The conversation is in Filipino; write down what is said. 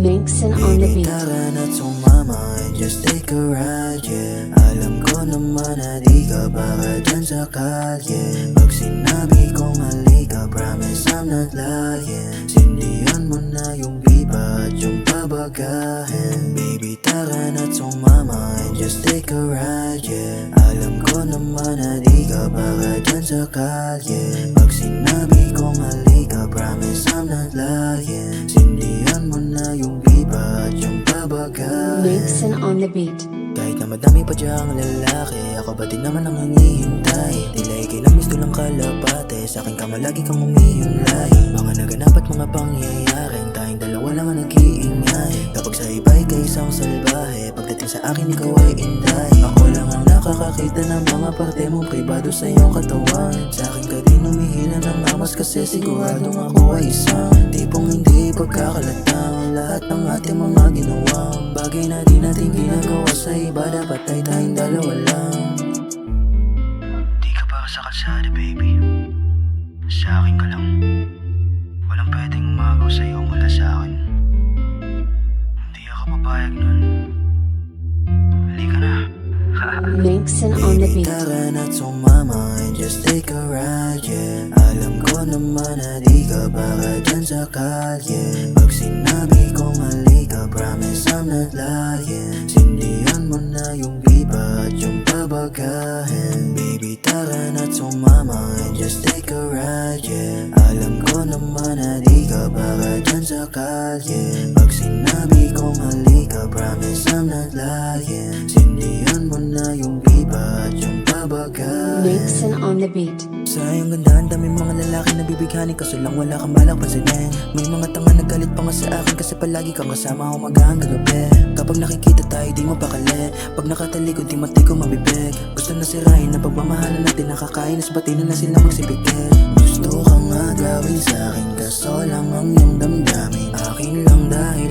Mixin on the Baby, beat. tara na sumama and just take a ride, yeah. Alam ko naman na di ka baka dyan sa kalye. Pag sinabi kong halika, promise I'm not lying. Sindihan mo na yung biba at yung pabagahin. Baby, tara na sumama and just take a ride, yeah. Alam ko naman na di ka baka dyan sa kalye. Pag sinabi kong halika, promise I'm not lying. Sindihan mo na yung biba at yung pabagahin. Mixin on the beat. Kahit na madami pa dyang lalaki, ako ba din naman ang hinihintay? Tila ikilang misto lang kalapate, sa akin ka malagi kang umihimlay. Mga naganap at mga pangyayaring tayong dalawa lang ang nag-iingay. Kapag sa iba'y ka isang salbahe, pagdating sa akin ikaw ay inday. Ako lang ang nakakakita ng mga parte mong pribado sa iyong katawan. Sa akin ka din umihila ng amas kasi siguradong ako ay isang tipong hindi pagkakalatang lahat ng ating mga ginawang bagay na di natin ginagawa sa iba, dapat ay tayong dalawa lang. Di ka para sa kalsada, baby. Sa akin ka lang. Walang pwedeng umagaw sa'yo mula sa akin. Hindi ako papayag nun. Halika na. Mixin on the Baby, beat. tara na sumama and just take a ride, yeah. Alam ko naman na di ka baka dyan sa kalye. Pag sinabi kong halika, promise I'm not lying. Sindihan mo na yung biba at yung pabagahin. Baby, tara na sumama and just take a ride, yeah. Alam ko naman na di ka baka dyan sa kalye. Pag sinabi kong halika, promise I'm not lying. Sindihan mo na yung biba at yung pabagahin. Mixin on the beat. Sa iyong ganda, ang daming mga lalaki na bibighanin, kaso lang wala kang balak pansinin. May mga tanga nagalit pa nga sa akin kasi palagi kang kasama umaga hanggang gabi. Kapag nakikita tayo di mo pakali, pag nakatalikod di mati ko mabibig. Gusto na sirain ang pagmamahalan natin, nakakain nas bati na sila magsibigil. Gusto kang agawin sa akin, kaso lang ang iyong damdamin akin lang dahil